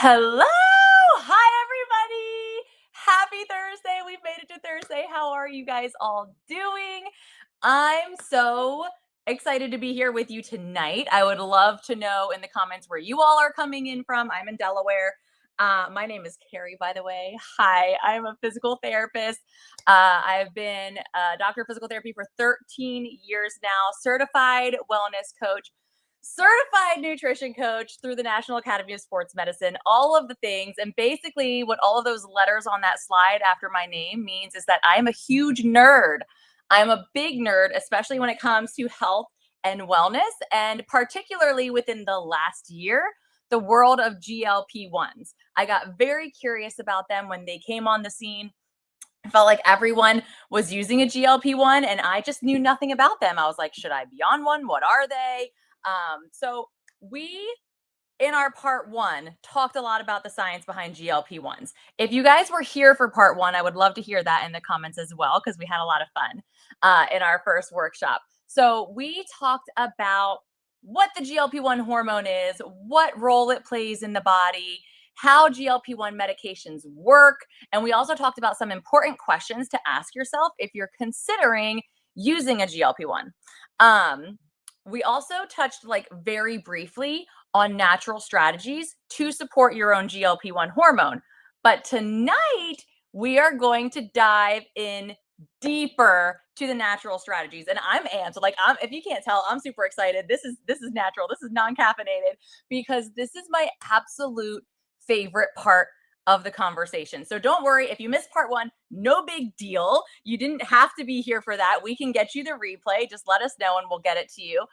Hello! Hi, everybody! Happy Thursday! We've made it to Thursday. How are you guys all doing? I'm so excited to be here with you tonight. I would love to know in the comments where you all are coming in from. I'm in Delaware. My name is Kerry, by the way. Hi, I'm a physical therapist. I've been a doctor of physical therapy for 13 years now, certified wellness coach, certified nutrition coach through the National Academy of Sports Medicine, all of the things. And basically, what all of those letters on that slide after my name means is that I'm a huge nerd. I'm a big nerd, especially when it comes to health and wellness, and particularly within the last year, the world of GLP-1s. I got very curious about them when they came on the scene. I felt like everyone was using a GLP-1 and I just knew nothing about them. I was like, should I be on one? What are they? So we in our part one talked a lot about the science behind GLP-1s. If you guys were here for part one, I would love to hear that in the comments as well, because we had a lot of fun in our first workshop. So we talked about what the GLP-1 hormone is, what role it plays in the body, how GLP-1 medications work, and we also talked about some important questions to ask yourself if you're considering using a GLP-1. We also touched like very briefly on natural strategies to support your own GLP-1 hormone. But tonight, we are going to dive in deeper to the natural strategies. And I'm amped. So if you can't tell, I'm super excited. This is natural. This is non-caffeinated because this is my absolute favorite part of the conversation. So don't worry if you missed part one, no big deal. You didn't have to be here for that. We can get you the replay. Just let us know and we'll get it to you.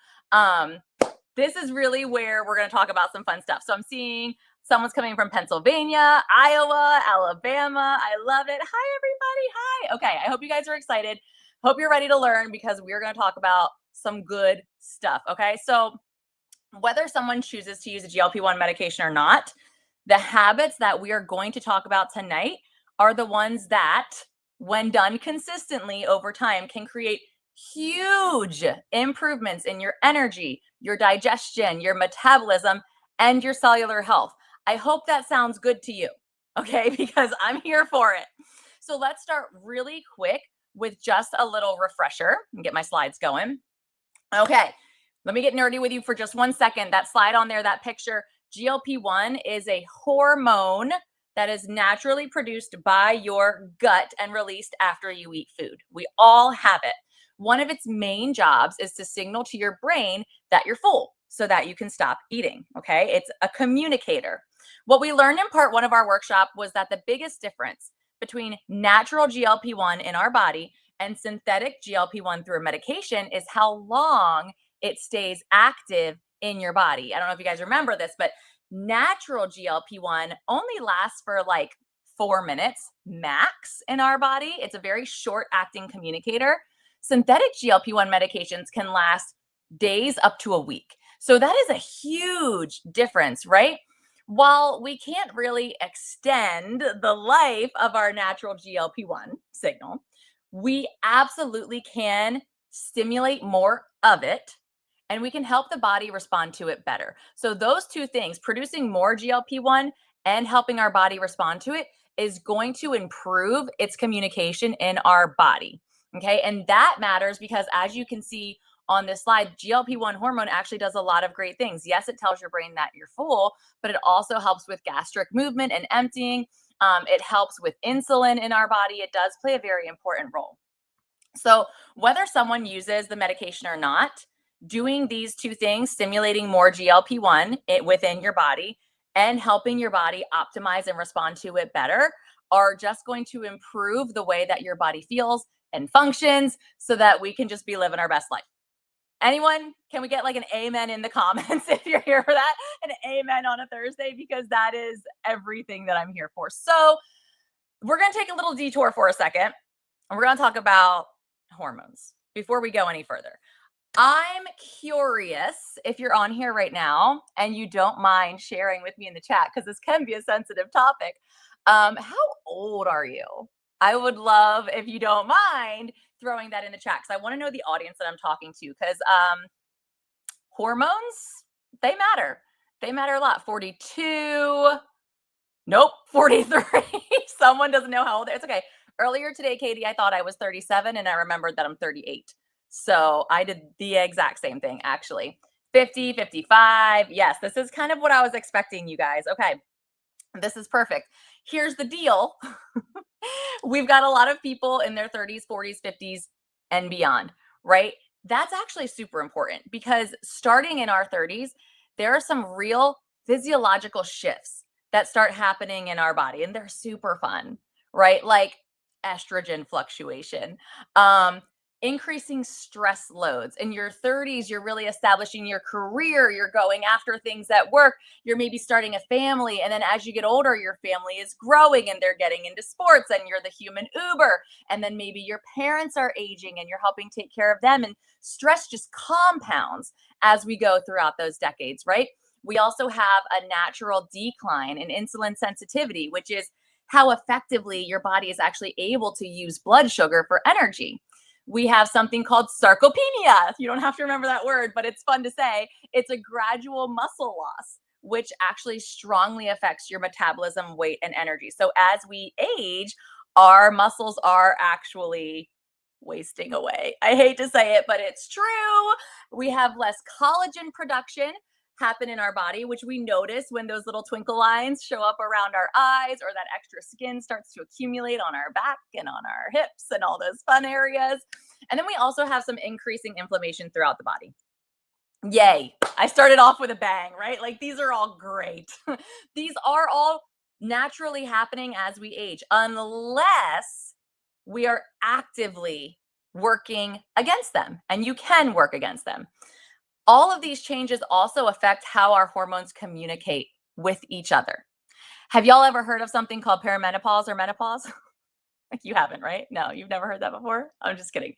This is really where we're going to talk about some fun stuff. So I'm seeing someone's coming from Pennsylvania, Iowa, Alabama. I love it. Hi, everybody. Hi. Okay. I hope you guys are excited. Hope you're ready to learn because we're going to talk about some good stuff. Okay. So whether someone chooses to use a GLP-1 medication or not, the habits that we are going to talk about tonight are the ones that, when done consistently over time, can create huge improvements in your energy, your digestion, your metabolism, and your cellular health. I hope that sounds good to you, okay? Because I'm here for it. So let's start really quick with just a little refresher and get my slides going. Okay, let me get nerdy with you for just 1 second. That slide on there, that picture, GLP-1 is a hormone that is naturally produced by your gut and released after you eat food. We all have it. One of its main jobs is to signal to your brain that you're full so that you can stop eating. Okay, it's a communicator. What we learned in part one of our workshop was that the biggest difference between natural GLP-1 in our body and synthetic GLP-1 through a medication is how long it stays active in your body. I don't know if you guys remember this, but natural GLP-1 only lasts for like 4 minutes max in our body. It's a very short acting communicator. Synthetic GLP-1 medications can last days up to a week. So that is a huge difference, right? While we can't really extend the life of our natural GLP-1 signal, we absolutely can stimulate more of it and we can help the body respond to it better. So those two things, producing more GLP-1 and helping our body respond to it, is going to improve its communication in our body. Okay, and that matters because as you can see on this slide, GLP-1 hormone actually does a lot of great things. Yes, it tells your brain that you're full, but it also helps with gastric movement and emptying. It helps with insulin in our body. It does play a very important role. So whether someone uses the medication or not, doing these two things, stimulating more GLP-1 within your body and helping your body optimize and respond to it better, are just going to improve the way that your body feels and functions so that we can just be living our best life. Anyone, can we get like an amen in the comments if you're here for that? An amen on a Thursday, because that is everything that I'm here for. So we're going to take a little detour for a second, and we're going to talk about hormones before we go any further. I'm curious if you're on here right now and you don't mind sharing with me in the chat, because this can be a sensitive topic. How old are you? I would love if you don't mind throwing that in the chat, because I want to know the audience that I'm talking to, because hormones, they matter. They matter a lot. 42, Nope, 43. Someone doesn't know how old. It's okay. Earlier today, Katie, I thought I was 37 and I remembered that I'm 38. So I did the exact same thing, actually. 50, 55. Yes, this is kind of what I was expecting, you guys. Okay, this is perfect. Here's the deal. We've got a lot of people in their 30s, 40s, 50s, and beyond, right? That's actually super important because starting in our 30s, there are some real physiological shifts that start happening in our body, and they're super fun, right? Like estrogen fluctuation, um, increasing stress loads. In your 30s, you're really establishing your career, you're going after things at work, you're maybe starting a family, and then as you get older your family is growing and they're getting into sports and you're the human uber, and then maybe your parents are aging and you're helping take care of them, and stress just compounds as we go throughout those decades, right? We also have a natural decline in insulin sensitivity, which is how effectively your body is actually able to use blood sugar for energy. We have something called sarcopenia. You don't have to remember that word, but it's fun to say. It's a gradual muscle loss, which actually strongly affects your metabolism, weight, and energy. So as we age, our muscles are actually wasting away. I hate to say it, but it's true. We have less collagen production happen in our body, which we notice when those little twinkle lines show up around our eyes, or that extra skin starts to accumulate on our back and on our hips and all those fun areas. And then we also have some increasing inflammation throughout the body. Yay. I started off with a bang, right? Like these are all great. These are all naturally happening as we age, unless we are actively working against them. And you can work against them. All of these changes also affect how our hormones communicate with each other. Have y'all ever heard of something called perimenopause or menopause? You haven't, right? No, you've never heard that before? I'm just kidding.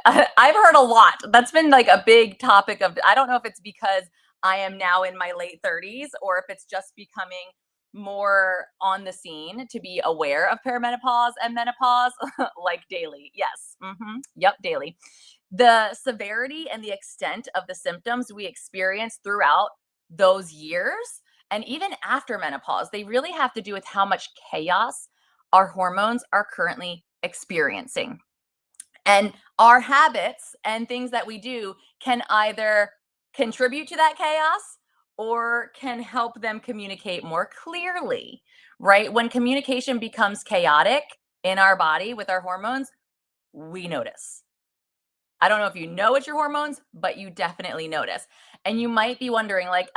I've heard a lot. That's been like a big topic of, I don't know if it's because I am now in my late 30s or if it's just becoming more on the scene to be aware of perimenopause and menopause, like daily. Yes. Yep, daily. The severity and the extent of the symptoms we experience throughout those years and even after menopause, they really have to do with how much chaos our hormones are currently experiencing. And our habits and things that we do can either contribute to that chaos or can help them communicate more clearly, right? When communication becomes chaotic in our body with our hormones, we notice. I don't know if you know it's your hormones, but you definitely notice. And you might be wondering, like,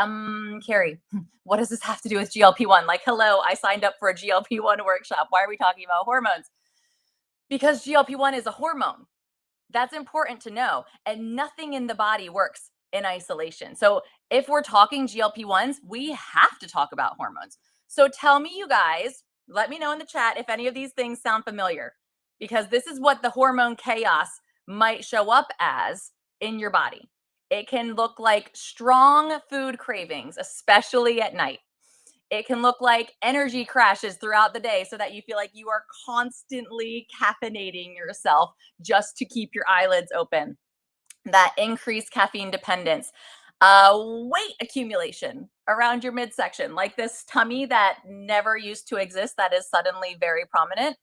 Carrie, what does this have to do with GLP-1? Like, hello, I signed up for a GLP-1 workshop. Why are we talking about hormones? Because GLP-1 is a hormone. That's important to know. And nothing in the body works in isolation. So if we're talking GLP-1s, we have to talk about hormones. So tell me, you guys, let me know in the chat if any of these things sound familiar, because this is what the hormone chaos might show up as in your body. It can look like strong food cravings, especially at night. It can look like energy crashes throughout the day so that you feel like you are constantly caffeinating yourself just to keep your eyelids open. That increased caffeine dependence, weight accumulation around your midsection, like this tummy that never used to exist that is suddenly very prominent.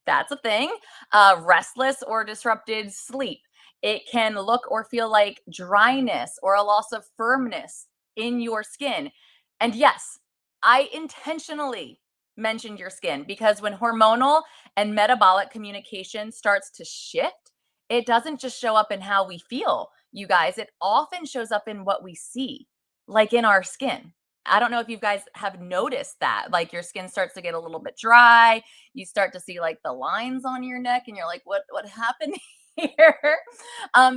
That's a thing. Restless or disrupted sleep. It can look or feel like dryness or a loss of firmness in your skin. And yes, I intentionally mentioned your skin because when hormonal and metabolic communication starts to shift, it doesn't just show up in how we feel, you guys. It often shows up in what we see, like in our skin. I don't know if you guys have noticed that, like your skin starts to get a little bit dry, you start to see like the lines on your neck and you're like, what happened here?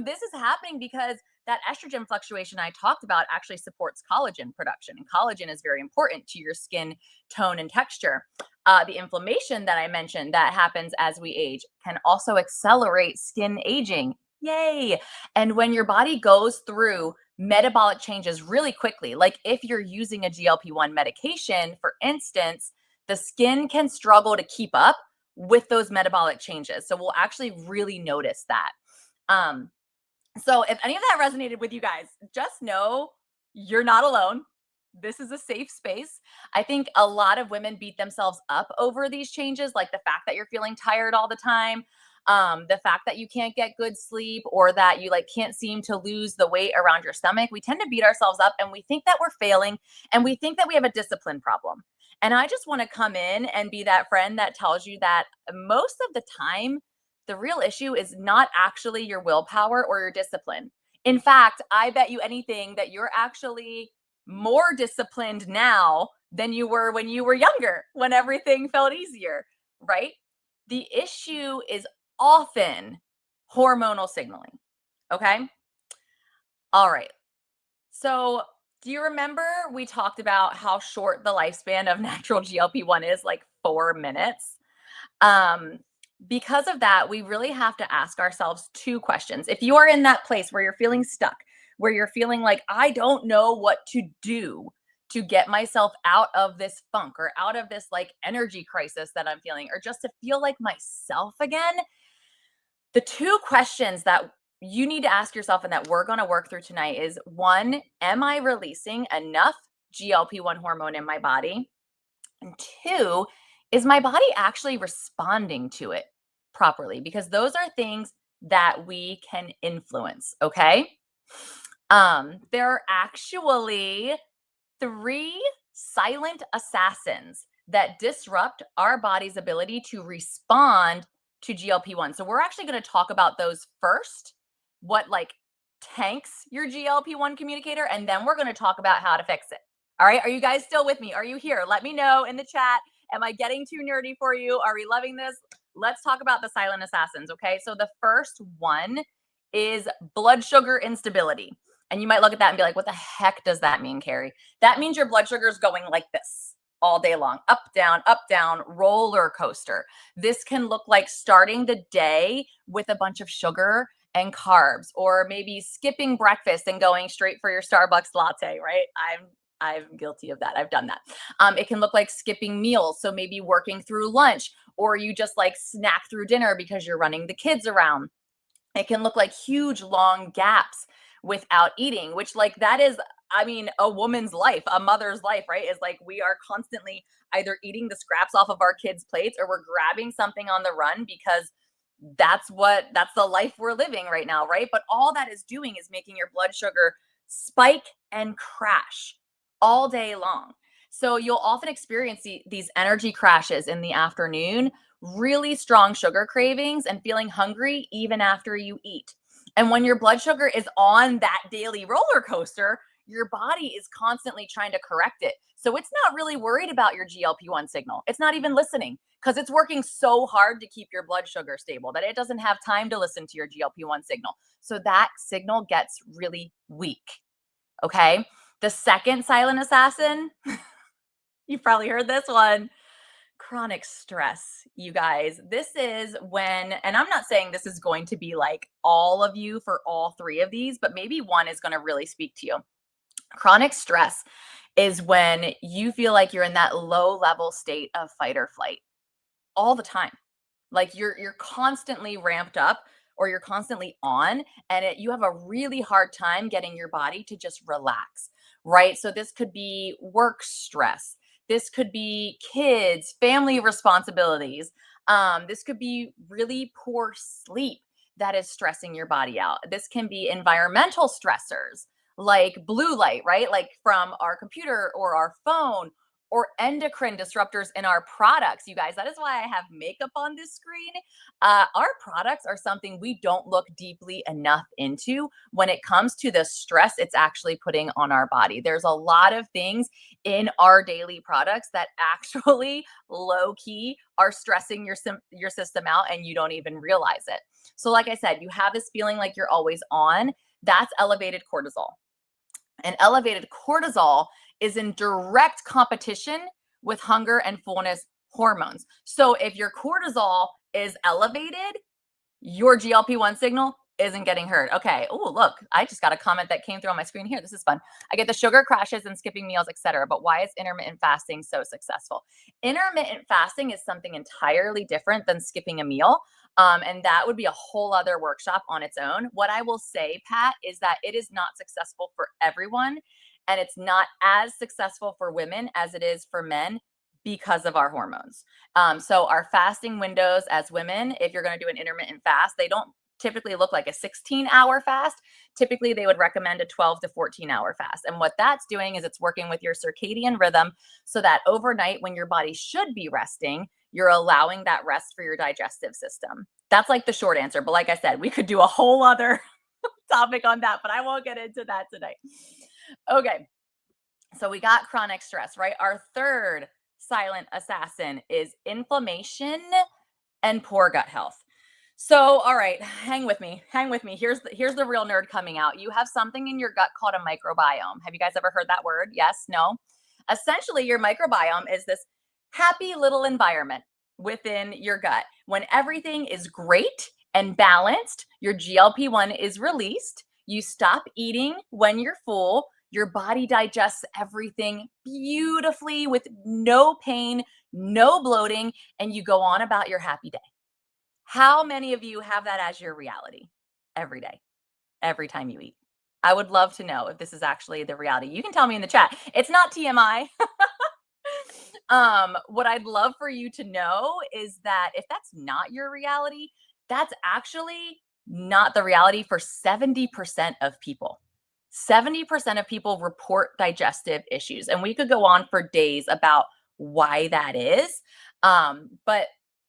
This is happening because that estrogen fluctuation I talked about actually supports collagen production, and collagen is very important to your skin tone and texture. The inflammation that I mentioned that happens as we age can also accelerate skin aging. Yay. And when your body goes through metabolic changes really quickly, like if you're using a GLP-1 medication, for instance, the skin can struggle to keep up with those metabolic changes. So we'll actually really notice that. Um, so if any of that resonated with you guys, just know you're not alone. This is a safe space. I think a lot of women beat themselves up over these changes, like the fact that you're feeling tired all the time, the fact that you can't get good sleep, or that you like can't seem to lose the weight around your stomach. We tend to beat ourselves up and we think that we're failing and we think that we have a discipline problem. And I just want to come in and be that friend that tells you that most of the time, the real issue is not actually your willpower or your discipline. In fact, I bet you anything that you're actually more disciplined now than you were when you were younger, when everything felt easier, right? The issue is often hormonal signaling. Okay. All right. So, do you remember we talked about how short the lifespan of natural GLP-1 is, like 4 minutes? Um, because of that, we really have to ask ourselves two questions. If you are in that place where you're feeling stuck, where you're feeling like, I don't know what to do to get myself out of this funk or out of this like energy crisis that I'm feeling, or just to feel like myself again, the two questions that you need to ask yourself and that we're going to work through tonight is one, am I releasing enough GLP-1 hormone in my body? And two, is my body actually responding to it properly? Because those are things that we can influence, okay? There are actually three silent assassins that disrupt our body's ability to respond to GLP-1. So we're actually going to talk about those first, what like tanks your GLP-1 communicator, and then we're going to talk about how to fix it. All right, are you guys still with me? Are you here? Let me know in the chat. Am I getting too nerdy for you? Are we loving this? Let's talk about the silent assassins, okay? So the first one is blood sugar instability. And you might look at that and be like, what the heck does that mean, Kerry? That means your blood sugar is going like this all day long, up, down, roller coaster. This can look like starting the day with a bunch of sugar and carbs, or maybe skipping breakfast and going straight for your Starbucks latte, right? I'm guilty of that. I've done that. It can look like skipping meals. So maybe working through lunch, or you just like snack through dinner because you're running the kids around. It can look like huge long gaps without eating, which like that is, I mean, a woman's life, a mother's life, right? Is like we are constantly either eating the scraps off of our kids' plates or we're grabbing something on the run because that's the life we're living right now, right? But all that is doing is making your blood sugar spike and crash all day long. So you'll often experience these energy crashes in the afternoon, really strong sugar cravings, and feeling hungry even after you eat. And when your blood sugar is on that daily roller coaster, your body is constantly trying to correct it. So it's not really worried about your GLP-1 signal. It's not even listening because it's working so hard to keep your blood sugar stable that it doesn't have time to listen to your GLP-1 signal. So that signal gets really weak. Okay. The second silent assassin, you've probably heard this one, chronic stress, you guys. This is when, and I'm not saying this is going to be like all of you for all three of these, but maybe one is going to really speak to you. Chronic stress is when you feel like you're in that low level state of fight or flight all the time. Like you're constantly ramped up or you're constantly on, and you have a really hard time getting your body to just relax, right? So this could be work stress. This could be kids, family responsibilities. This could be really poor sleep that is stressing your body out. This can be environmental stressors like blue light, right? Like from our computer or our phone, or endocrine disruptors in our products. You guys, that is why I have makeup on this screen. Our products are something we don't look deeply enough into when it comes to the stress it's actually putting on our body. There's a lot of things in our daily products that actually low key are stressing your system out and you don't even realize it. So like I said, you have this feeling like you're always on. That's elevated cortisol. And elevated cortisol is in direct competition with hunger and fullness hormones. So if your cortisol is elevated, your GLP-1 signal isn't getting heard. Okay. Oh, look, I just got a comment that came through on my screen here. This is fun. I get the sugar crashes and skipping meals, etc. But why is intermittent fasting so successful? Intermittent fasting is something entirely different than skipping a meal. And that would be a whole other workshop on its own. What I will say, Pat, is that it is not successful for everyone. and it's not as successful for women as it is for men because of our hormones. So our fasting windows as women, if you're going to do an intermittent fast, they don't typically look like a 16-hour fast. Typically, they would recommend a 12 to 14-hour fast. And what that's doing is it's working with your circadian rhythm so that overnight, when your body should be resting, you're allowing that rest for your digestive system. That's like the short answer. But like I said, we could do a whole other topic on that, but I won't get into that tonight. Okay. So we got chronic stress, right? Our third silent assassin is inflammation and poor gut health. So, all right, hang with me. Hang with me. Here's the real nerd coming out. You have something in your gut called a microbiome. Have you guys ever heard that word? Yes, no. Essentially, your microbiome is this happy little environment within your gut. When everything is great and balanced, your GLP-1 is released. You stop eating when you're full. Your body digests everything beautifully with no pain, no bloating, and you go on about your happy day. How many of you have that as your reality every day, every time you eat? I would love to know if this is actually the reality. You can tell me in the chat. It's not TMI. What I'd love for you to know is that if that's not your reality, that's actually not the reality for 70% of people. 70% of people report digestive issues, and we could go on for days about why that is. But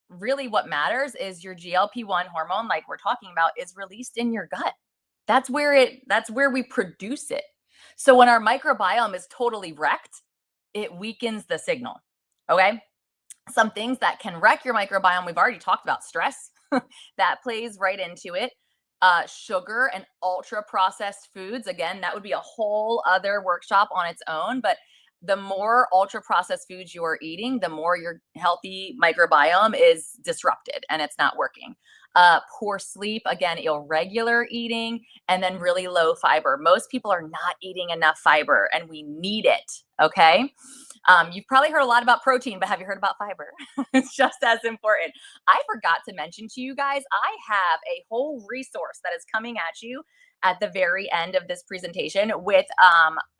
really what matters is your GLP-1 hormone, like we're talking about, is released in your gut. That's where we produce it. So when our microbiome is totally wrecked, it weakens the signal. Okay? Some things that can wreck your microbiome, we've already talked about stress. That plays right into it. Sugar and ultra processed foods, again, that would be a whole other workshop on its own. But the more ultra processed foods you are eating, the more your healthy microbiome is disrupted and it's not working. Poor sleep, again, irregular eating, and then really low fiber. Most people are not eating enough fiber, and we need it. Okay. You've probably heard a lot about protein, but have you heard about fiber? It's just as important. I forgot to mention to you guys, I have a whole resource that is coming at you at the very end of this presentation with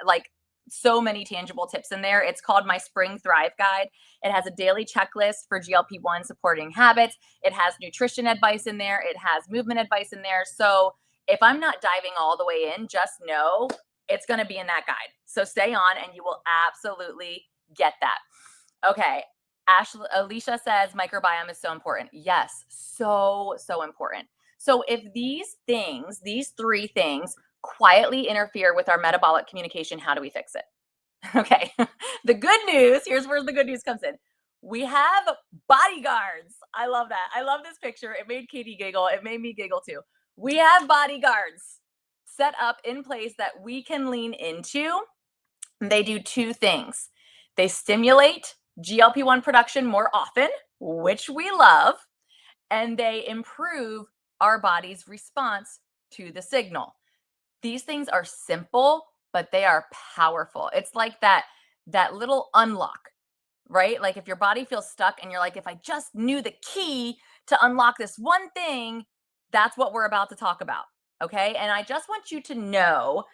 like so many tangible tips in there. It's called my Spring Thrive Guide. It has a daily checklist for GLP-1 supporting habits. It has nutrition advice in there. It has movement advice in there. So if I'm not diving all the way in, just know it's going to be in that guide. So stay on and you will absolutely get that. Okay. Alicia says microbiome is so important. Yes, so important. So if these things, these three things quietly interfere with our metabolic communication, how do we fix it? Okay. The good news, here's where the good news comes in. We have bodyguards. I love that. I love this picture. It made Katie giggle. It made me giggle too. We have bodyguards set up in place that we can lean into. They do two things. They stimulate GLP-1 production more often, which we love, and they improve our body's response to the signal. These things are simple, but they are powerful. It's like that little unlock, right? Like if your body feels stuck and you're like, if I just knew the key to unlock this one thing, that's what we're about to talk about. Okay. And I just want you to know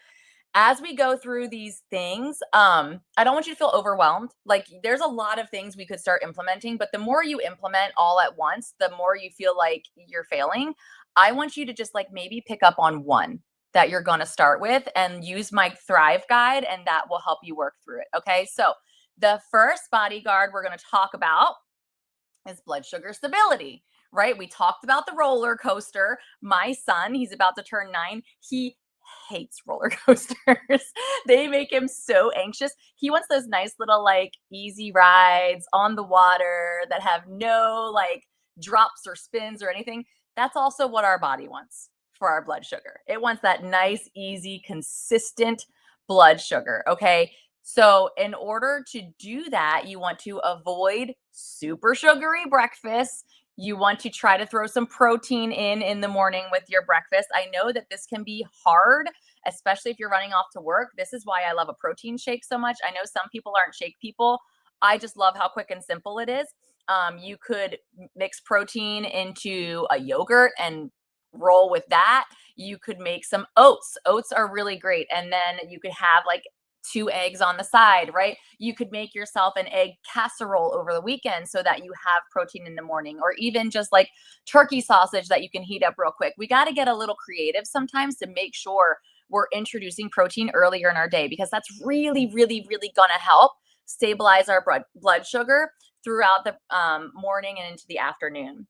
as we go through these things, I don't want you to feel overwhelmed. Like there's a lot of things we could start implementing, but the more you implement all at once, the more you feel like you're failing. I want you to just like maybe pick up on one that you're going to start with and use my Thrive Guide, and that will help you work through it. Okay. So the first bodyguard we're going to talk about is blood sugar stability, right? We talked about the roller coaster. My son, he's about to turn 9. He hates roller coasters. They make him so anxious. He wants those nice little like easy rides on the water that have no like drops or spins or anything. That's also what our body wants for our blood sugar. It wants that nice, easy, consistent blood sugar. Okay. So, in order to do that, you want to avoid super sugary breakfasts. You want to try to throw some protein in the morning with your breakfast. I know that this can be hard, especially if you're running off to work. This is why I love a protein shake so much. I know some people aren't shake people. I just love how quick and simple it is. You could mix protein into a yogurt and roll with that. You could make some oats. Oats are really great. And then you could have like 2 eggs on the side, right? You could make yourself an egg casserole over the weekend so that you have protein in the morning, or even just like turkey sausage that you can heat up real quick. We got to get a little creative sometimes to make sure we're introducing protein earlier in our day, because that's really, really, really going to help stabilize our blood sugar throughout the morning and into the afternoon.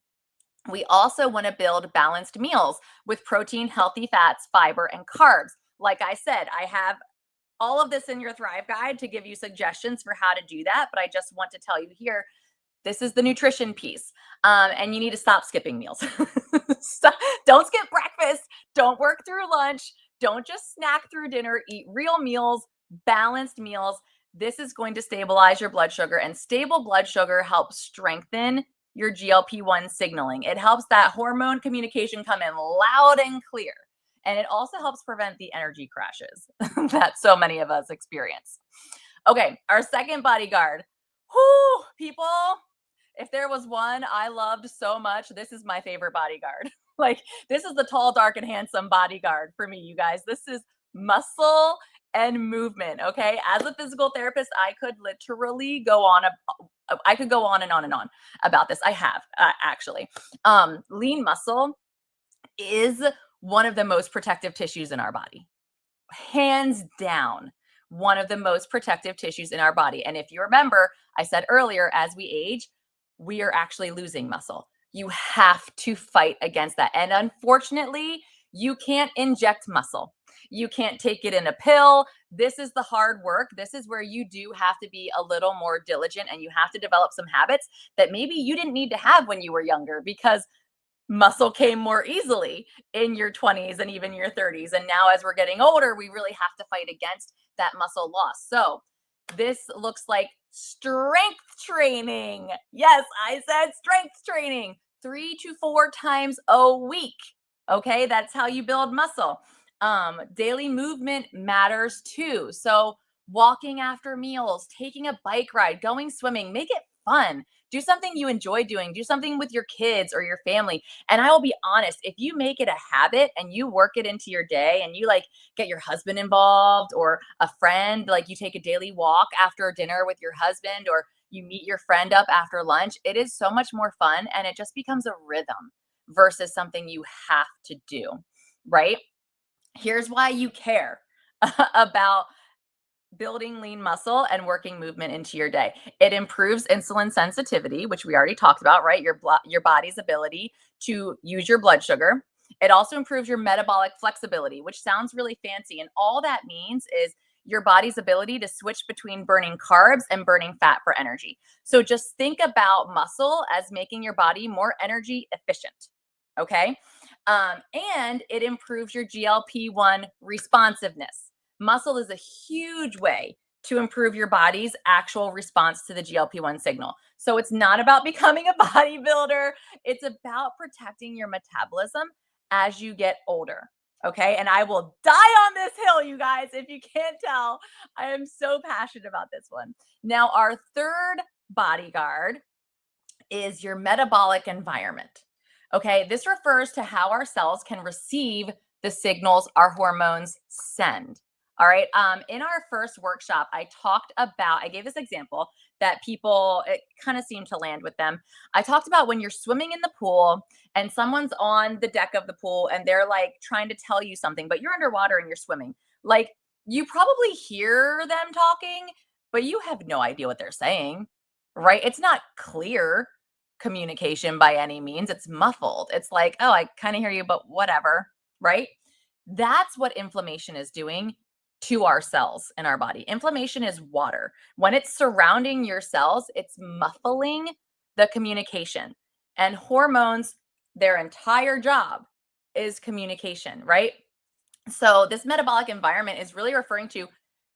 We also want to build balanced meals with protein, healthy fats, fiber, and carbs. Like I said, I have all of this in your Thrive Guide to give you suggestions for how to do that. But I just want to tell you here, this is the nutrition piece. And you need to stop skipping meals. Stop. Don't skip breakfast. Don't work through lunch. Don't just snack through dinner. Eat real meals, balanced meals. This is going to stabilize your blood sugar, and stable blood sugar helps strengthen your GLP-1 signaling. It helps that hormone communication come in loud and clear. And it also helps prevent the energy crashes that so many of us experience. Okay, our second bodyguard. Whoo, people, if there was one I loved so much, this is my favorite bodyguard. Like, this is the tall, dark, and handsome bodyguard for me, you guys. This is muscle and movement. Okay, as a physical therapist, I could literally go on I could go on and on and on about this. I have actually. Lean muscle is one of the most protective tissues in our body, hands down, one of the most protective tissues in our body. And if you remember, I said earlier, as we age, we are actually losing muscle. You have to fight against that. And unfortunately, you can't inject muscle. You can't take it in a pill. This is the hard work. This is where you do have to be a little more diligent, and you have to develop some habits that maybe you didn't need to have when you were younger, because muscle came more easily in your 20s and even your 30s. And now, as we're getting older, we really have to fight against that muscle loss. So this looks like strength training. Yes, I said strength training 3 to 4 times a week. Okay, that's how you build muscle. Daily movement matters too. So walking after meals, taking a bike ride, going swimming, make it fun. Do something you enjoy doing. Do something with your kids or your family. And I will be honest, if you make it a habit and you work it into your day, and you like get your husband involved or a friend, like you take a daily walk after dinner with your husband, or you meet your friend up after lunch, it is so much more fun, and it just becomes a rhythm versus something you have to do, right? Here's why you care about building lean muscle and working movement into your day. It improves insulin sensitivity, which we already talked about, right? Your body's ability to use your blood sugar. It also improves your metabolic flexibility, which sounds really fancy. And all that means is your body's ability to switch between burning carbs and burning fat for energy. So just think about muscle as making your body more energy efficient. Okay. And it improves your GLP-1 responsiveness. Muscle is a huge way to improve your body's actual response to the GLP-1 signal. So it's not about becoming a bodybuilder. It's about protecting your metabolism as you get older. Okay. And I will die on this hill, you guys. If you can't tell, I am so passionate about this one. Now, our third bodyguard is your metabolic environment. Okay. This refers to how our cells can receive the signals our hormones send. All right. In our first workshop, I gave this example that people, it kind of seemed to land with them. I talked about when you're swimming in the pool and someone's on the deck of the pool and they're like trying to tell you something, but you're underwater and you're swimming. Like, you probably hear them talking, but you have no idea what they're saying, right? It's not clear communication by any means. It's muffled. It's like, oh, I kind of hear you, but whatever, right? That's what inflammation is doing to our cells in our body. Inflammation is water. When it's surrounding your cells, it's muffling the communication. And hormones, their entire job is communication, right? So this metabolic environment is really referring to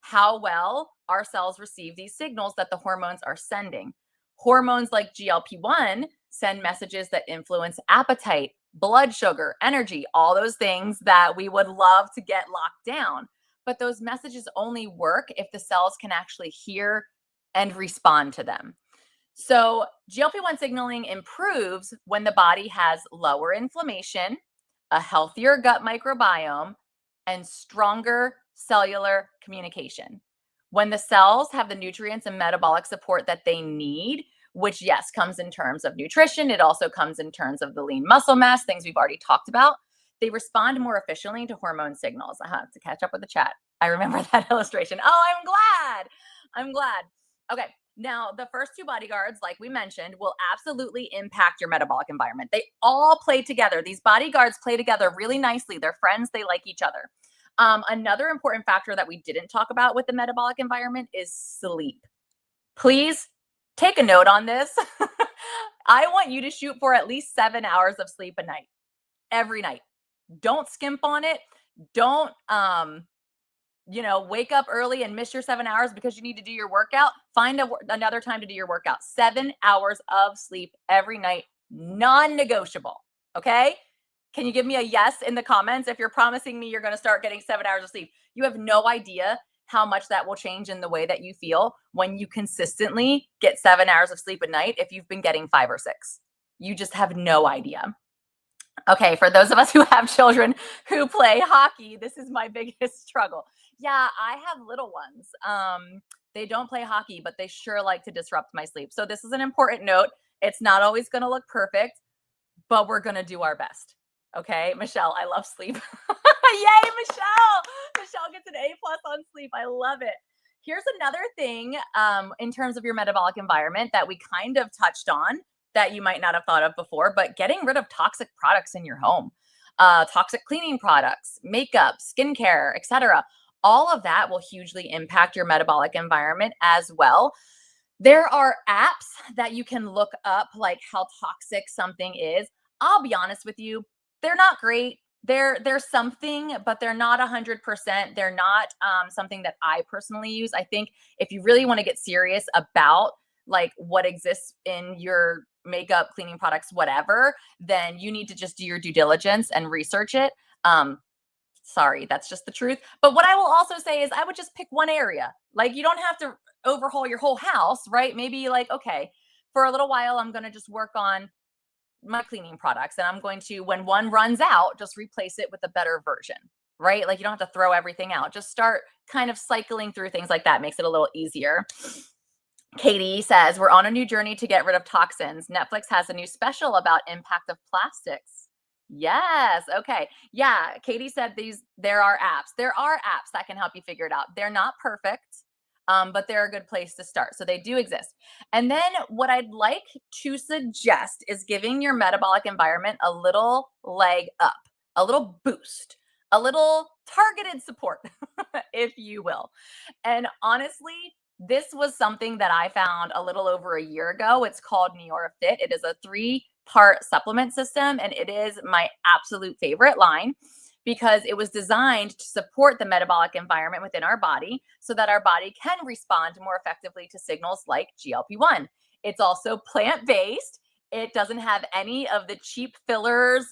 how well our cells receive these signals that the hormones are sending. Hormones like GLP-1 send messages that influence appetite, blood sugar, energy, all those things that we would love to get locked down. But those messages only work if the cells can actually hear and respond to them. So GLP-1 signaling improves when the body has lower inflammation, a healthier gut microbiome, and stronger cellular communication. When the cells have the nutrients and metabolic support that they need, which yes, comes in terms of nutrition, it also comes in terms of the lean muscle mass, things we've already talked about, they respond more efficiently to hormone signals. I have to catch up with the chat. I remember that illustration. Oh, I'm glad. I'm glad. Okay. Now, the first two bodyguards, like we mentioned, will absolutely impact your metabolic environment. They all play together. These bodyguards play together really nicely. They're friends, they like each other. Another important factor that we didn't talk about with the metabolic environment is sleep. Please take a note on this. I want you to shoot for at least 7 hours of sleep a night, every night. Don't skimp on it. Don't wake up early and miss your 7 hours because you need to do your workout. Find another time to do your workout. 7 hours of sleep every night, non-negotiable. Okay. Can you give me a yes in the comments if you're promising me you're going to start getting 7 hours of sleep? You have no idea how much that will change in the way that you feel when you consistently get 7 hours of sleep a night if you've been getting 5 or 6. You just have no idea. Okay, for those of us who have children who play hockey, this is my biggest struggle. Yeah, I have little ones. They don't play hockey, but they sure like to disrupt my sleep. So this is an important note. It's not always going to look perfect, but we're going to do our best. Okay, Michelle, I love sleep. Yay, Michelle! Michelle gets an A+ on sleep. I love it. Here's another thing in terms of your metabolic environment that we kind of touched on that you might not have thought of before, but getting rid of toxic products in your home, toxic cleaning products, makeup, skincare, etc. All of that will hugely impact your metabolic environment as well. There are apps that you can look up, like how toxic something is. I'll be honest with you, they're not great. They're something, but they're not 100%. They're not something that I personally use. I think if you really want to get serious about like what exists in your makeup, cleaning products, whatever, then you need to just do your due diligence and research it. Sorry, that's just the truth. But what I will also say is I would just pick one area. Like you don't have to overhaul your whole house, right? Maybe like, okay, for a little while, I'm going to just work on my cleaning products and I'm going to, when one runs out, just replace it with a better version, right? Like you don't have to throw everything out. Just start kind of cycling through things like that. Makes it a little easier. Katie says, we're on a new journey to get rid of toxins. Netflix has a new special about impact of plastics. Yes. Okay. Yeah. Katie said there are apps. There are apps that can help you figure it out. They're not perfect, but they're a good place to start. So they do exist. And then what I'd like to suggest is giving your metabolic environment a little leg up, a little boost, a little targeted support, if you will. And honestly, this was something that I found a little over a year ago. It's called NeoraFit. It is a 3-part supplement system, and it is my absolute favorite line because it was designed to support the metabolic environment within our body so that our body can respond more effectively to signals like GLP-1. It's also plant-based. It doesn't have any of the cheap fillers,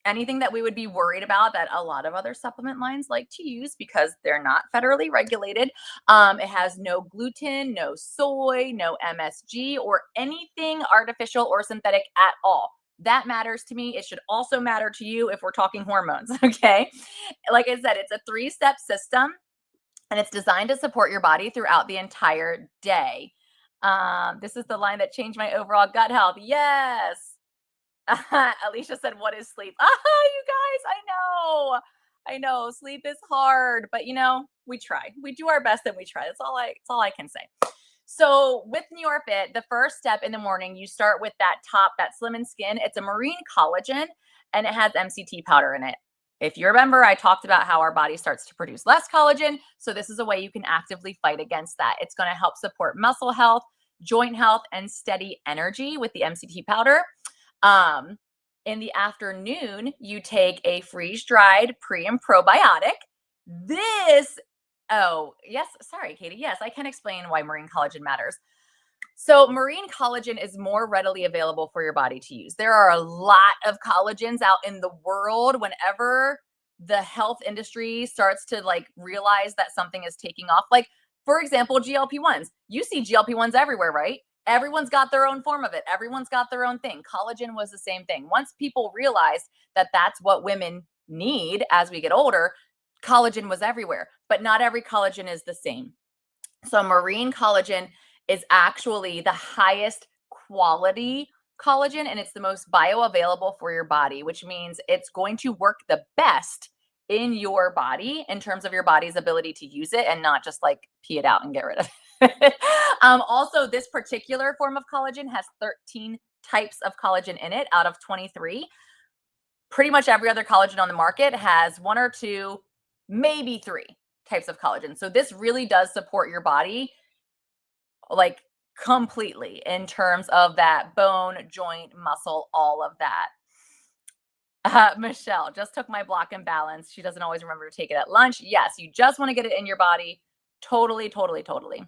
anything that we would be worried about that a lot of other supplement lines like to use because they're not federally regulated. It has no gluten, no soy, no MSG, or anything artificial or synthetic at all. That matters to me. It should also matter to you if we're talking hormones, okay? Like I said, it's a 3-step system and it's designed to support your body throughout the entire day. This is the line that changed my overall gut health. Yes. Alicia said, what is sleep? You guys, I know sleep is hard, but we try. We do our best and we try. That's all I can say. So with NeoraFit, the first step in the morning, you start with that Slim and Skin. It's a marine collagen and it has MCT powder in it. If you remember, I talked about how our body starts to produce less collagen. So this is a way you can actively fight against that. It's going to help support muscle health, joint health, and steady energy with the MCT powder. In the afternoon, you take a freeze-dried pre and probiotic. Sorry, Katie. Yes, I can explain why marine collagen matters. So marine collagen is more readily available for your body to use. There are a lot of collagens out in the world. Whenever the health industry starts to realize that something is taking off, like for example, GLP-1s, you see GLP-1s everywhere, right? Everyone's got their own form of it. Everyone's got their own thing. Collagen was the same thing. Once people realized that that's what women need as we get older, collagen was everywhere, but not every collagen is the same. So marine collagen is actually the highest quality collagen, and it's the most bioavailable for your body, which means it's going to work the best in your body in terms of your body's ability to use it and not just like pee it out and get rid of it. Also, this particular form of collagen has 13 types of collagen in it out of 23. Pretty much every other collagen on the market has one or two, maybe three types of collagen. So this really does support your body like completely in terms of that bone, joint, muscle, all of that. Michelle just took my block and balance. She doesn't always remember to take it at lunch. Yes, you just want to get it in your body. Totally, totally, totally.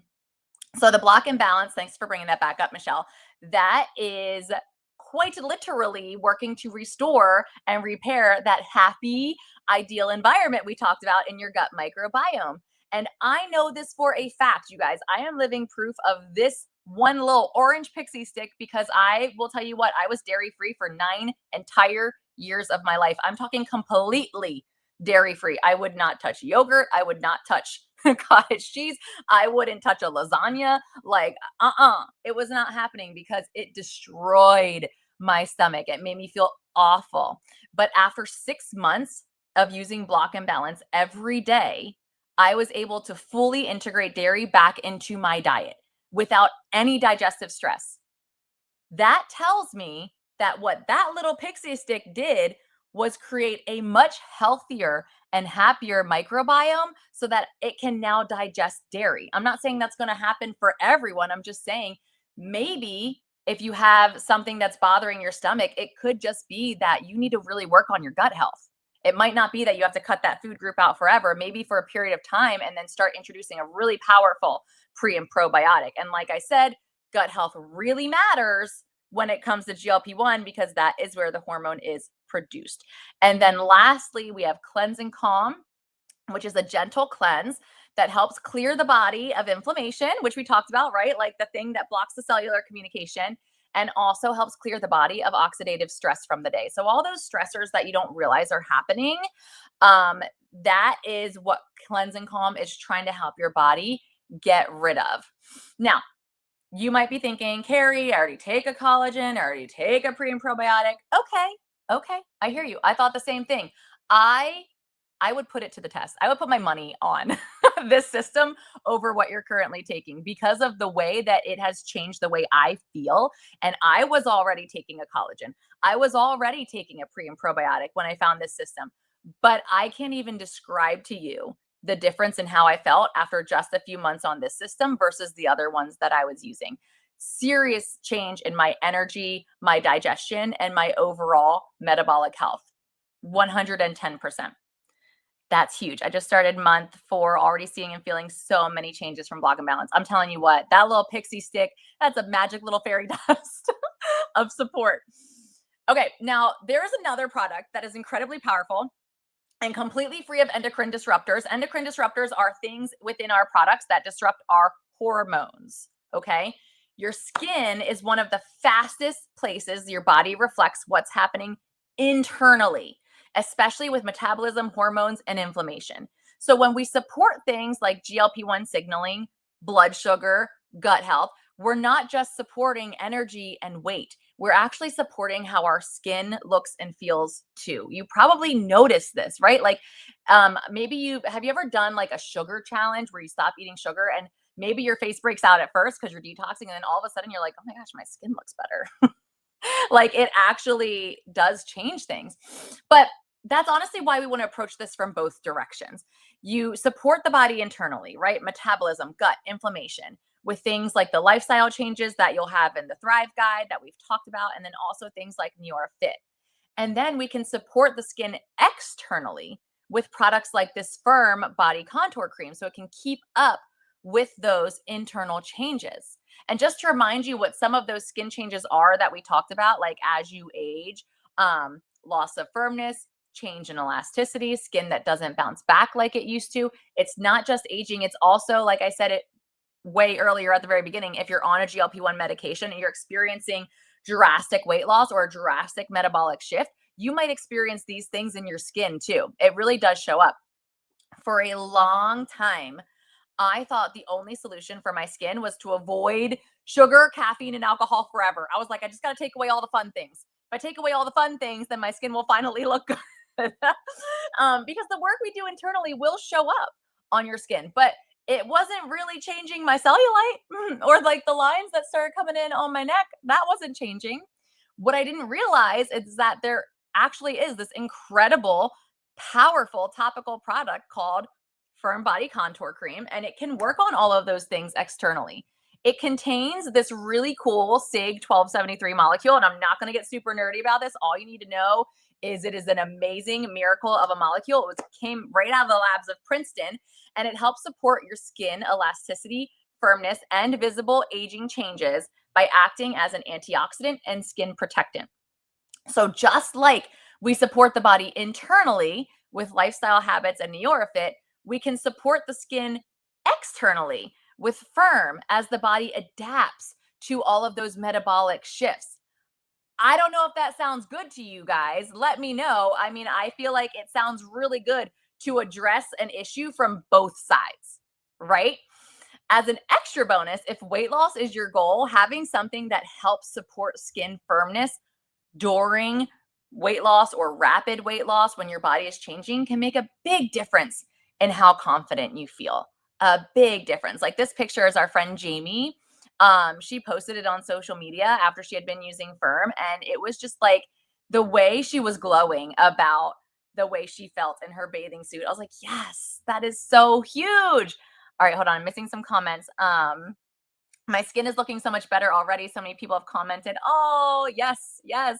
So the block and balance, thanks for bringing that back up, Michelle. That is quite literally working to restore and repair that happy, ideal environment we talked about in your gut microbiome. And I know this for a fact, you guys. I am living proof of this one little orange pixie stick because I will tell you what, I was dairy free for 9 entire years of my life. I'm talking completely dairy free. I would not touch yogurt. I would not touch cottage cheese. I wouldn't touch a lasagna. Like, it was not happening because it destroyed my stomach. It made me feel awful. But after 6 months of using Block and Balance every day, I was able to fully integrate dairy back into my diet without any digestive stress. That tells me that what that little pixie stick did was create a much healthier and happier microbiome so that it can now digest dairy. I'm not saying that's going to happen for everyone. I'm just saying maybe if you have something that's bothering your stomach, it could just be that you need to really work on your gut health. It might not be that you have to cut that food group out forever, maybe for a period of time, and then start introducing a really powerful pre and probiotic. And like I said, gut health really matters when it comes to GLP-1 because that is where the hormone is produced. And then lastly, we have Cleanse and Calm, which is a gentle cleanse that helps clear the body of inflammation, which we talked about, right? Like the thing that blocks the cellular communication, and also helps clear the body of oxidative stress from the day. So all those stressors that you don't realize are happening, that is what Cleanse and Calm is trying to help your body get rid of. Now, you might be thinking, Kerry, I already take a collagen, I already take a pre and probiotic. Okay, I hear you. I thought the same thing. I would put it to the test. I would put my money on this system over what you're currently taking because of the way that it has changed the way I feel. And I was already taking a collagen. I was already taking a pre and probiotic when I found this system. But I can't even describe to you the difference in how I felt after just a few months on this system versus the other ones that I was using. Serious change in my energy, my digestion, and my overall metabolic health. 110%. That's huge. I just started month 4, already seeing and feeling so many changes from Block and Balance. I'm telling you what, that little pixie stick, that's a magic little fairy dust of support. Okay, now there is another product that is incredibly powerful and completely free of endocrine disruptors. Endocrine disruptors are things within our products that disrupt our hormones. Okay. Your skin is one of the fastest places your body reflects what's happening internally, especially with metabolism, hormones, and inflammation. So when we support things like GLP-1 signaling, blood sugar, gut health, we're not just supporting energy and weight. We're actually supporting how our skin looks and feels too. You probably noticed this, right? Like maybe have you ever done like a sugar challenge where you stop eating sugar and maybe your face breaks out at first because you're detoxing and then all of a sudden you're like, oh my gosh, my skin looks better. Like it actually does change things. But that's honestly why we want to approach this from both directions. You support the body internally, right? Metabolism, gut, inflammation, with things like the lifestyle changes that you'll have in the Thrive Guide that we've talked about, and then also things like Neura Fit. And then we can support the skin externally with products like this Firm Body Contour Cream so it can keep up with those internal changes. And just to remind you what some of those skin changes are that we talked about, like as you age, loss of firmness, change in elasticity, skin that doesn't bounce back like it used to. It's not just aging. It's also, like I said it way earlier at the very beginning, if you're on a GLP-1 medication and you're experiencing drastic weight loss or a drastic metabolic shift, you might experience these things in your skin too. It really does show up. For a long time, I thought the only solution for my skin was to avoid sugar, caffeine, and alcohol forever. I was like, I just got to take away all the fun things. If I take away all the fun things, then my skin will finally look good. Because the work we do internally will show up on your skin. But it wasn't really changing my cellulite or like the lines that started coming in on my neck. That wasn't changing. What I didn't realize is that there actually is this incredible, powerful topical product called Firm Body Contour Cream, and it can work on all of those things externally. It contains this really cool SIG 1273 molecule, and I'm not going to get super nerdy about this. All you need to know is it is an amazing miracle of a molecule. It came right out of the labs of Princeton, and it helps support your skin elasticity, firmness, and visible aging changes by acting as an antioxidant and skin protectant. So just like we support the body internally with lifestyle habits and NeoraFit, we can support the skin externally with Firm as the body adapts to all of those metabolic shifts. I don't know if that sounds good to you guys. Let me know. I mean, I feel like it sounds really good to address an issue from both sides, right? As an extra bonus, if weight loss is your goal, having something that helps support skin firmness during weight loss or rapid weight loss when your body is changing can make a big difference in how confident you feel. A big difference. Like this picture is our friend Jamie. She posted it on social media after she had been using Firm, and it was just like the way she was glowing about the way she felt in her bathing suit. I was like, yes, that is so huge. All right, hold on. I'm missing some comments. My skin is looking so much better already. So many people have commented. Oh, yes, yes,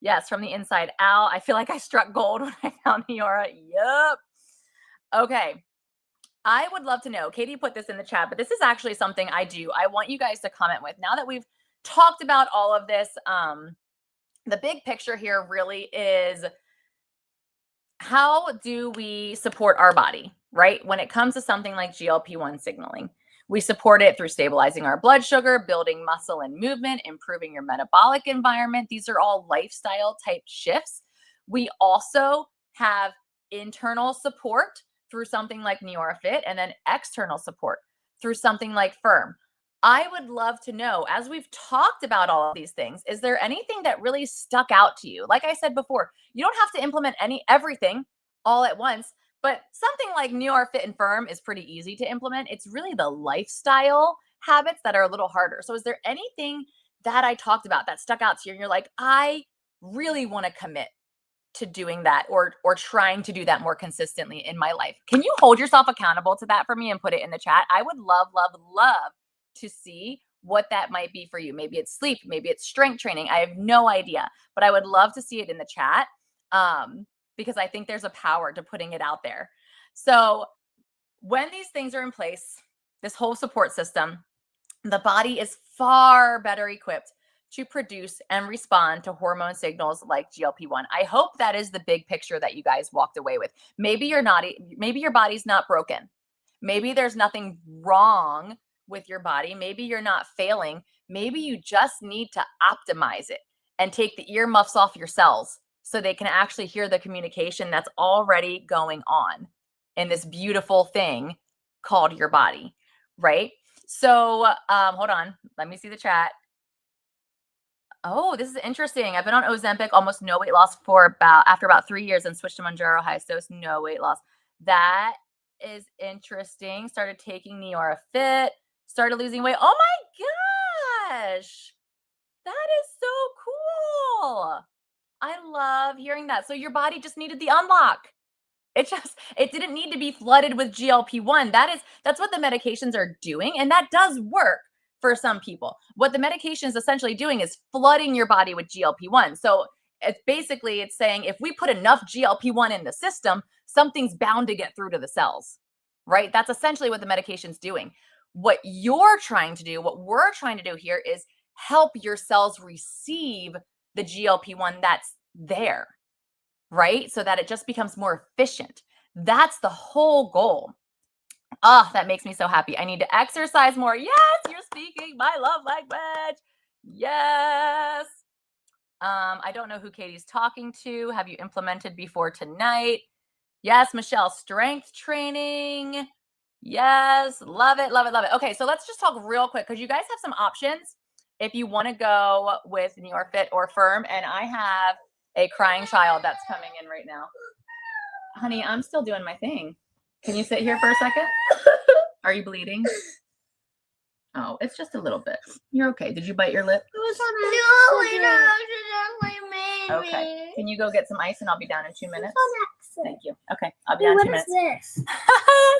yes, from the inside out. I feel like I struck gold when I found Neora. Yep. Okay. I would love to know. Katie put this in the chat, but this is actually something I do. I want you guys to comment with. Now that we've talked about all of this, the big picture here really is how do we support our body, right? When it comes to something like GLP-1 signaling, we support it through stabilizing our blood sugar, building muscle and movement, improving your metabolic environment. These are all lifestyle type shifts. We also have internal support through something like NeoraFit, and then external support through something like Firm. I would love to know, as we've talked about all of these things, is there anything that really stuck out to you? Like I said before, you don't have to implement everything all at once, but something like NeoraFit and Firm is pretty easy to implement. It's really the lifestyle habits that are a little harder. So is there anything that I talked about that stuck out to you and you're like, I really want to commit to doing that or trying to do that more consistently in my life? Can you hold yourself accountable to that for me and put it in the chat? I would love, love, love to see what that might be for you. Maybe it's sleep, maybe it's strength training. I have no idea, but I would love to see it in the chat because I think there's a power to putting it out there. So when these things are in place, this whole support system, the body is far better equipped to produce and respond to hormone signals like GLP-1. I hope that is the big picture that you guys walked away with. Maybe you're not, maybe your body's not broken. Maybe there's nothing wrong with your body. Maybe you're not failing. Maybe you just need to optimize it and take the earmuffs off your cells so they can actually hear the communication that's already going on in this beautiful thing called your body, right? So hold on, let me see the chat. Oh, this is interesting. I've been on Ozempic, almost no weight loss after about 3 years, and switched to Mounjaro highest dose, no weight loss. That is interesting. Started taking NeoraFit, started losing weight. Oh my gosh, that is so cool. I love hearing that. So your body just needed the unlock. It didn't need to be flooded with GLP-1. That's what the medications are doing, and that does work for some people. What the medication is essentially doing is flooding your body with GLP-1. So it's saying if we put enough GLP-1 in the system, something's bound to get through to the cells, right? That's essentially what the medication's doing. What you're trying to do, what we're trying to do here is help your cells receive the GLP-1 that's there, right? So that it just becomes more efficient. That's the whole goal. Oh, that makes me so happy. I need to exercise more. Yes, you're speaking my love language. Yes. I don't know who Katie's talking to. Have you implemented before tonight? Yes, Michelle, strength training. Yes, love it, love it, love it. Okay, so let's just talk real quick because you guys have some options if you want to go with New York Fit or Firm. And I have a crying child that's coming in right now. Honey, I'm still doing my thing. Can you sit here for a second? Are you bleeding? Oh, it's just a little bit. You're okay. Did you bite your lip? It was on accident. Okay. Can you go get some ice and I'll be down in 2 minutes? Thank you. Okay, I'll be Wait, down in what 2 is minutes. this?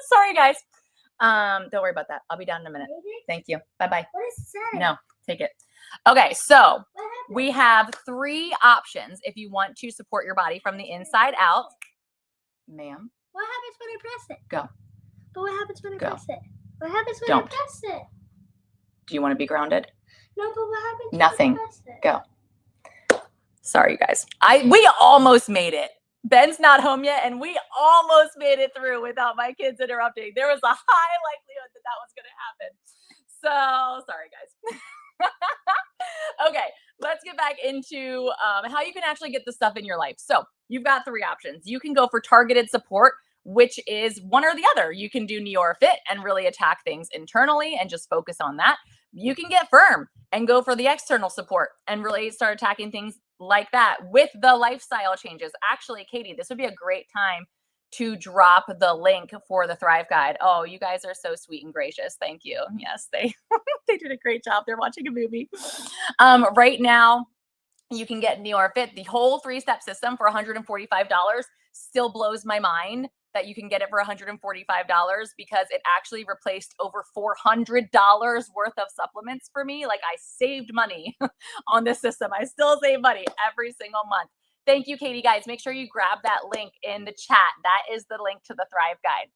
Sorry, guys. Don't worry about that. I'll be down in a minute. Thank you. Bye-bye. What is that? No, take it. Okay, so we have 3 options if you want to support your body from the inside out. Ma'am. What happens when I press it? Go. But what happens when I Go. press it? What happens when Don't. I press it? Do you want to be grounded? No, but what happens Nothing. when I press it? Go. Sorry, you guys. We almost made it. Ben's not home yet, and we almost made it through without my kids interrupting. There was a high likelihood that was going to happen. So, sorry, guys. Okay, let's get back into how you can actually get the stuff in your life. So, you've got 3 options. You can go for targeted support, which is one or the other. You can do NeoRFit and really attack things internally and just focus on that. You can get firm and go for the external support and really start attacking things like that with the lifestyle changes. Actually, Katie, this would be a great time to drop the link for the Thrive Guide. Oh, you guys are so sweet and gracious. Thank you. Yes, they they did a great job. They're watching a movie. Right now, you can get NeoRFit, the whole 3-step system for $145. Still blows my mind that you can get it for $145 because it actually replaced over $400 worth of supplements for me. Like, I saved money on this system. I still save money every single month. Thank you, Katie. Guys, make sure you grab that link in the chat. That is the link to the Thrive Guide.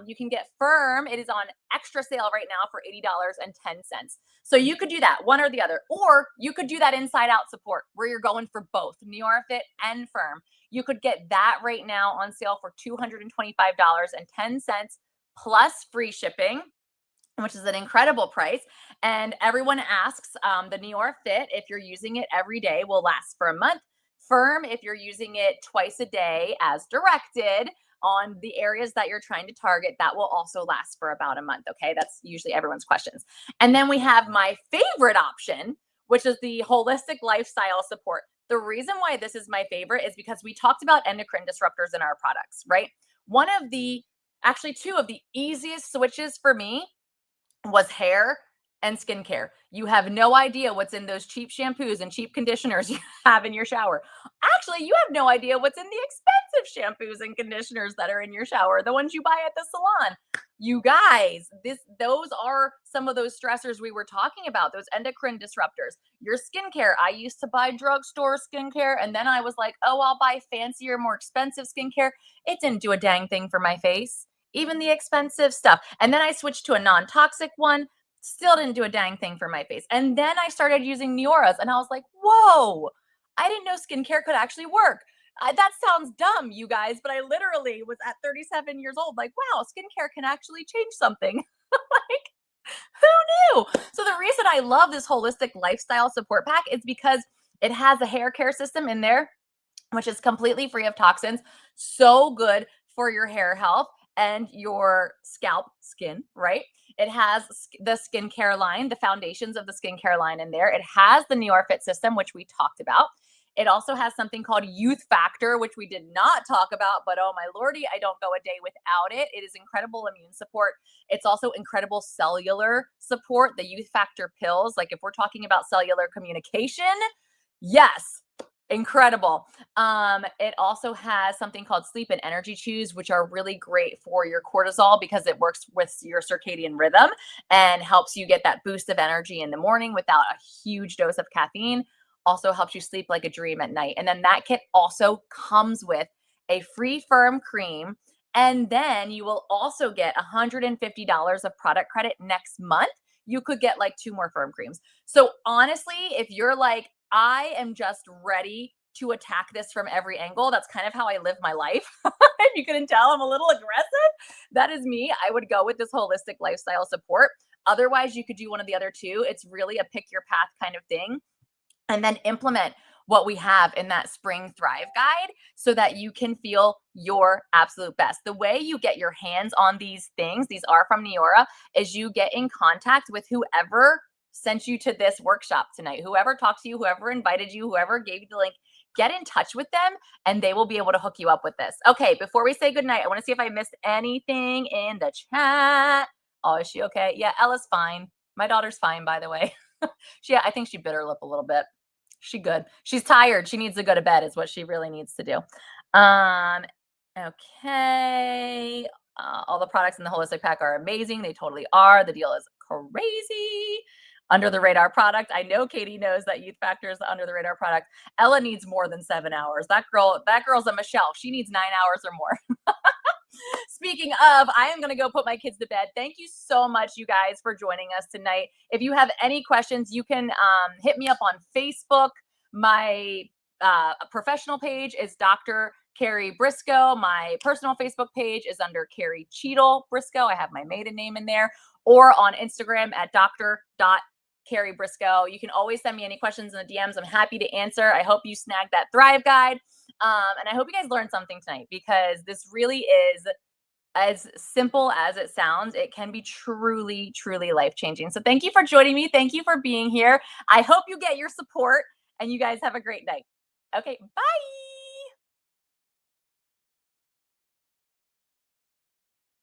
You can get Firm. It is on extra sale right now for $80.10. So you could do that, one or the other, or you could do that inside out support where you're going for both NeoRFit and Firm. You could get that right now on sale for $225.10 plus free shipping, which is an incredible price. And everyone asks, the NeoRFit, if you're using it every day, will last for a month. Firm, if you're using it twice a day as directed on the areas that you're trying to target, that will also last for about a month. Okay, that's usually everyone's questions. And then we have my favorite option, which is the holistic lifestyle support. The reason why this is my favorite is because we talked about endocrine disruptors in our products, right? Actually 2 of the easiest switches for me was hair and skincare. You have no idea what's in those cheap shampoos and cheap conditioners you have in your shower. Actually, you have no idea what's in the expensive shampoos and conditioners that are in your shower, the ones you buy at the salon. You guys, those are some of those stressors we were talking about, those endocrine disruptors. Your skincare, I used to buy drugstore skincare, and then I was like, oh, I'll buy fancier, more expensive skincare. It didn't do a dang thing for my face, even the expensive stuff. And then I switched to a non-toxic one. Still didn't do a dang thing for my face. And then I started using Neoras and I was like, whoa, I didn't know skincare could actually work. That sounds dumb, you guys, but I literally was at 37 years old, like, wow, skincare can actually change something. Like, who knew? So the reason I love this holistic lifestyle support pack is because it has a hair care system in there, which is completely free of toxins. So good for your hair health and your scalp skin, right? It has the skincare line, the foundations of the skincare line in there. It has the NeoRFit system, which we talked about. It also has something called Youth Factor, which we did not talk about, but oh my lordy, I don't go a day without it. It is incredible immune support. It's also incredible cellular support, the Youth Factor pills. Like, if we're talking about cellular communication, yes, incredible. It also has something called Sleep and Energy Chews, which are really great for your cortisol because it works with your circadian rhythm and helps you get that boost of energy in the morning without a huge dose of caffeine. Also helps you sleep like a dream at night. And then that kit also comes with a free Firm cream. And then you will also get $150 of product credit next month. You could get like 2 more Firm creams. So honestly, if you're like, I am just ready to attack this from every angle. That's kind of how I live my life. If you couldn't tell, I'm a little aggressive. That is me. I would go with this holistic lifestyle support. Otherwise, you could do one of the other 2. It's really a pick your path kind of thing. And then implement what we have in that Spring Thrive Guide so that you can feel your absolute best. The way you get your hands on these things, these are from Neora, is you get in contact with whoever sent you to this workshop tonight, whoever talked to you, whoever invited you, whoever gave you the link. Get in touch with them and they will be able to hook you up with this. Okay, before we say goodnight, I want to see if I missed anything in the chat. Oh, is she okay? Yeah, Ella's fine. My daughter's fine, by the way. I think she bit her lip a little bit. She good. She's tired. She needs to go to bed is what she really needs to do. Okay. All the products in the holistic pack are amazing. They totally are. The deal is crazy. Under the radar product. I know Katie knows that Youth Factor is the under the radar product. Ella needs more than 7 hours. That girl's a Michelle. She needs 9 hours or more. Speaking of, I am going to go put my kids to bed. Thank you so much, you guys, for joining us tonight. If you have any questions, you can hit me up on Facebook. My professional page is Dr. Kerry Briscoe. My personal Facebook page is under Kerry Cheadle Briscoe. I have my maiden name in there. Or on Instagram at Dr.Kerry Briscoe. You can always send me any questions in the DMs. I'm happy to answer. I hope you snagged that Thrive Guide. And I hope you guys learned something tonight because this really is as simple as it sounds. It can be truly, truly life-changing. So thank you for joining me. Thank you for being here. I hope you get your support and you guys have a great night. Okay, bye.